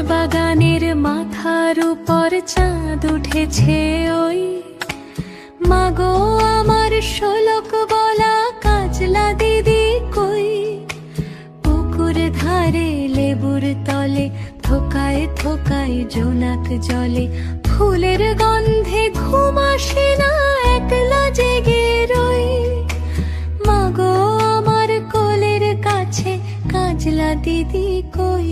বাগানের মাথার উপর চাঁদ উঠেছে ওই, মাগো আমার শোলক বলা কাজলা দিদি কই। পুকুর ধারে লেবুর তলে থোকায় থোকায় জোনাক জলে, ফুলের গন্ধে ঘুম আসে না একলা জেগে রই। মাগো আমার কোলের কাছে কাজলা দিদি কই।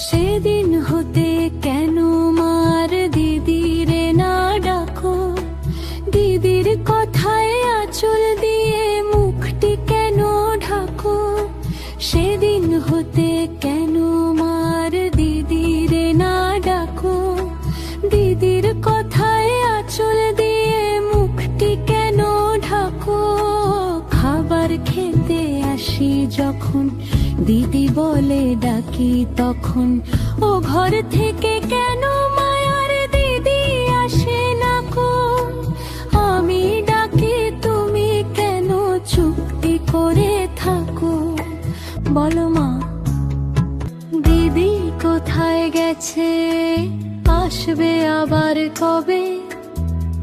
সেদিন হতে কেন মার দিদিরে না ডাকো, দিদির কথায় আঁচল দিয়ে মুখটি কেন ঢাকো। সেদিন হতে কেন মার দিদিরে না ডাকো, দিদির কথায় আঁচল দিয়ে মুখটি কেন ঢাকো। খাবার খেতে আসি যখন দিদি বলে ডাকি তখন, ও ঘর থেকে কেন মায়ার দিদি আসে না কো। আমি ডাকি তুমি কেন চুপটি করে থাকো, বলো মা দিদি কোথায় গেছে, আসবে আবার কবে।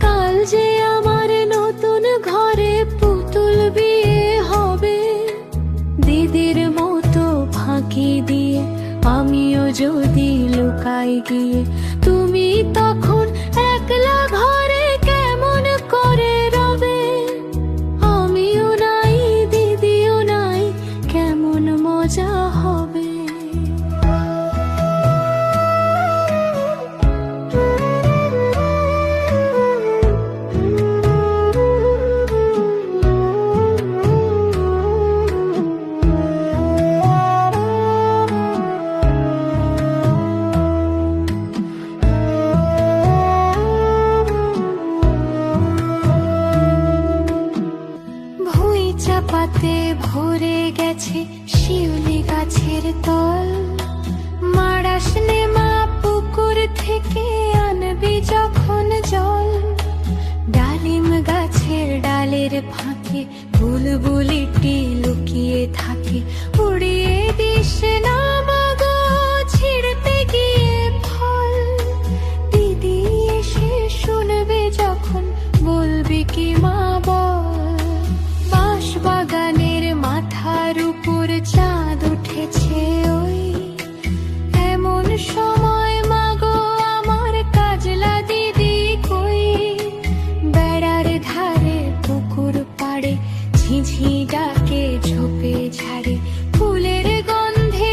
কাল যে আমার নতুন ঘরে পুতুল বিয়ে হবে, দিদির মতো ফাঁকি দিয়ে আমিও যদি লুকাই গিয়ে, তুমি তখন একলা ঘরে কেমন করে রবে। আমিও নাই দিদিও নাই, কেমন মজা হবে। চাপাতে ভরে গেছে শিউলি গাছের তল, মারাস নে মা পুকুর থেকে আনবি যখন জল। ডালিম গাছের ডালের ফাঁকে বুলবুলিটি লুকিয়ে থাকে, উড়িয়ে দিস না মাগো ছিঁড়তে গিয়ে ফল। দিদি এসে শুনবে যখন বলবি কি মা বল। বাগানের মাথার উপর চাঁদ উঠেছে ওই, এমন সময় মাগো আমার কাজলা দিদি কই। বেড়ার ধারে পুকুর পাড়ে ঝিঝি ডাকে ঝোপে ঝাড়ে, ফুলের গন্ধে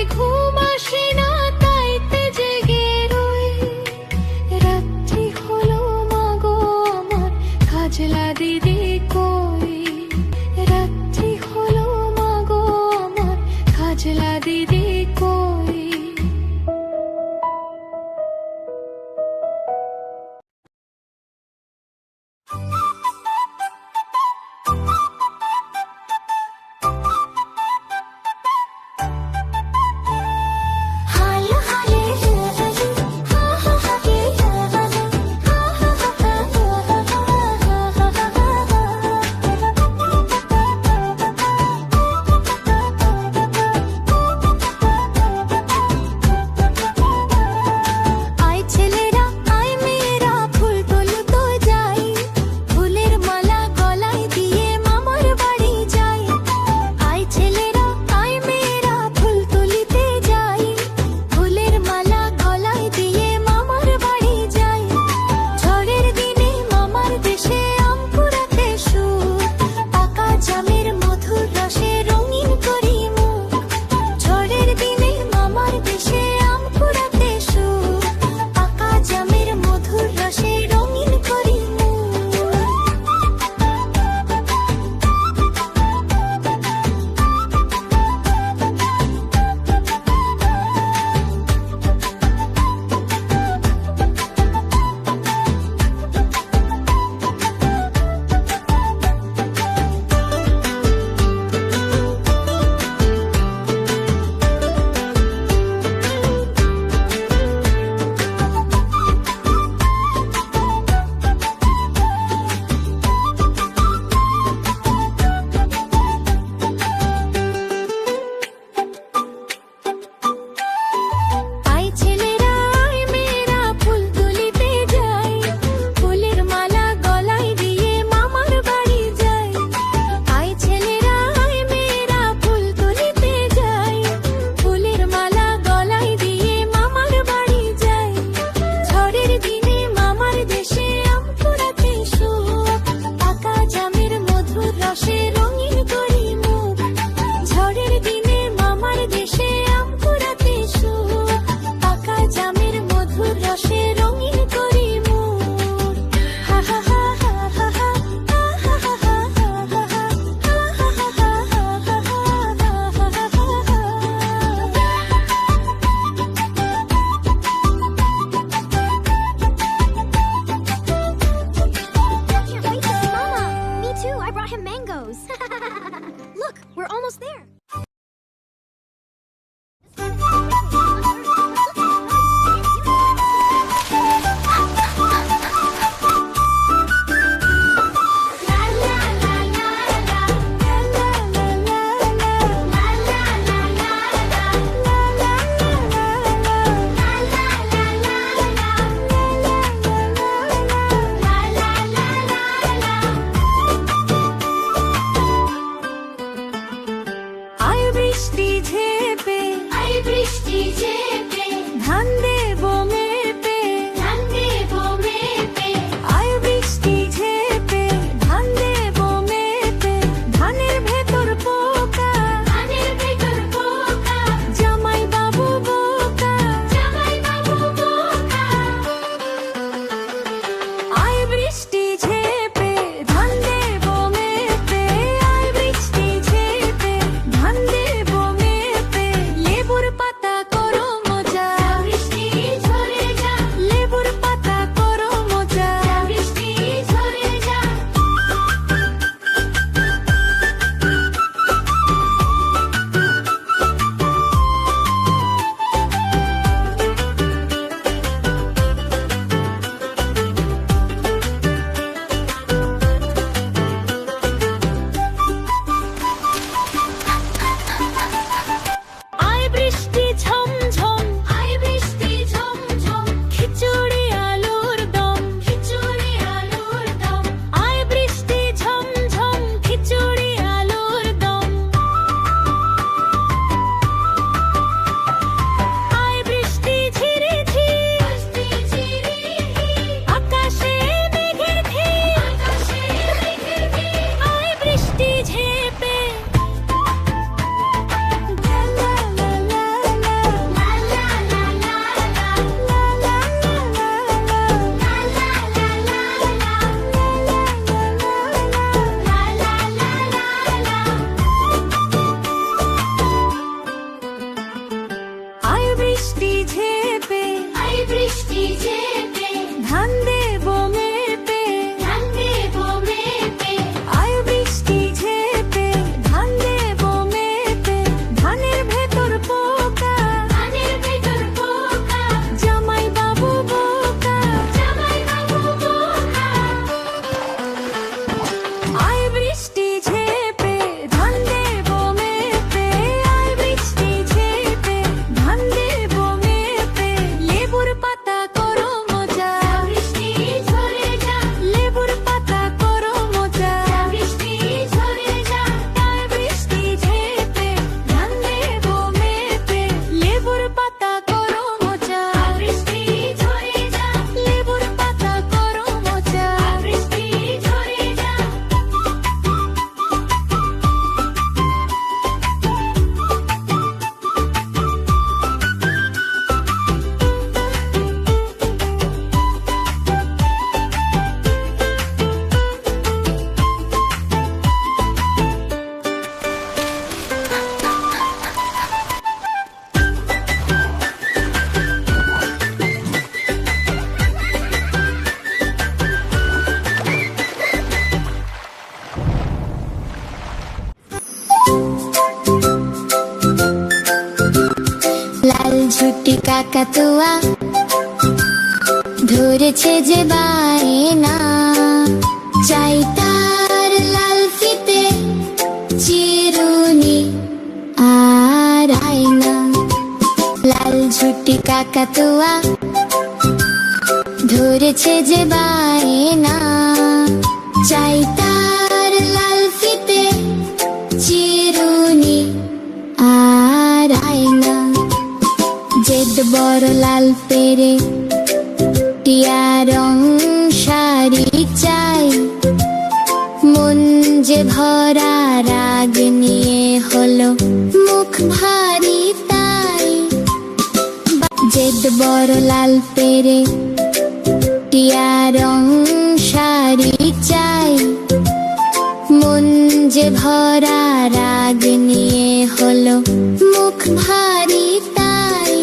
ঝুটি কাকাতুয়া ধরেছে যে বায়না, চাই তার লাল ফিতে চিরুনি আর আয়না। লাল ঝুটি কাকাতুয়া ধরেছে যে বায়না, চাই তার লাল ফিতে চিরুনি আর আয়না। জেদ বড় লাল পেরে টিয়া রং শাড়ি চাই, মন যে ভরা রাগ নিয়ে হলো মুখ ভারী তাই। জেদ বড় লাল পেরে টিয়া রং শাড়ি চাই, মন যে ভরা রাগ নিয়ে হলো মুখ ভারী তাই।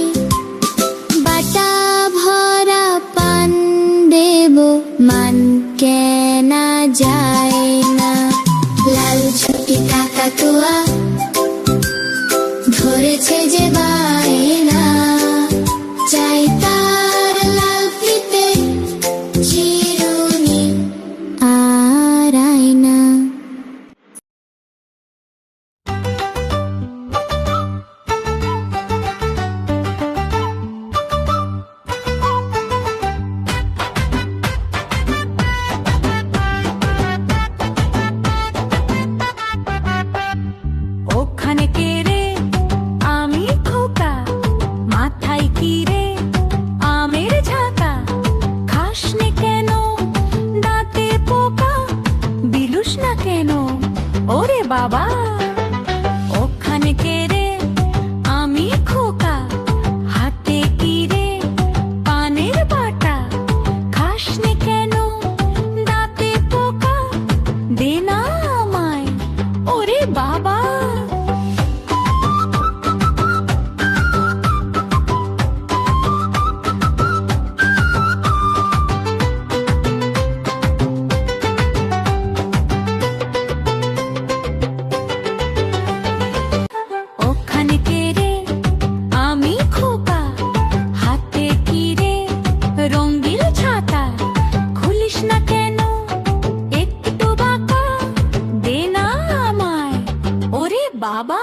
বাটা ভরা পান দেব মান কেনা যায় না। লাল ঝুটি কাকাতুয়া ধরেছে যে বায়না, চাই তার লাল ফিতে চিরুনি আর আয়না। ওখানে কে রে? আমি খোকা। মাথায় কি রে? আমের ঝাঁকা। খাসনে কেন? দাঁতে পোকা। বিলুস না কেন? ওরে বাবা! ওখানে কে রে? আমি খোকা। হাতে কি রে? পানের বাটা। খাসনে কেন? দাঁতে পোকা। দে না আমায়। ওরে বাবা! ওখানে কে রে? আমি খোকা। হাতে কি রে? রঙিন ছাতা। খুলিস না কেন? একটু বাঁকা। দে না আমায়। ওরে বাবা!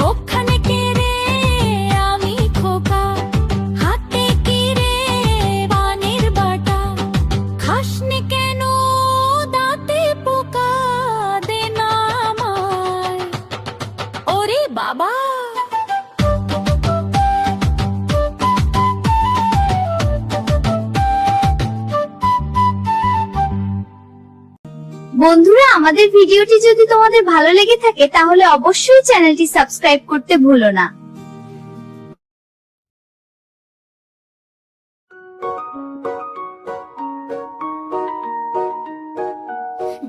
ওখানে কে রে? আমি খোকা। হাতে কি রে? পানের বাটা। খাসনে কেন? দাঁতে পোকা। দে না আমায়। ওরে বাবা! বন্ধুরা, আমাদের ভিডিওটি যদি তোমাদের ভালো লেগে থাকে তাহলে অবশ্যই চ্যানেলটি সাবস্ক্রাইব করতে ভুলো না।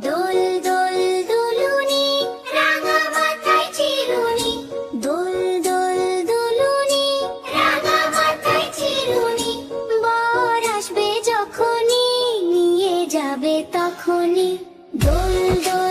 দোল দোল দুলুনি রাঙা মাথায় চিরুনি, দোল দোল দুলুনি রাঙা মাথায় চিরুনি। বর আসবে যখনই নিয়ে যাবে তখনই, দোল দোল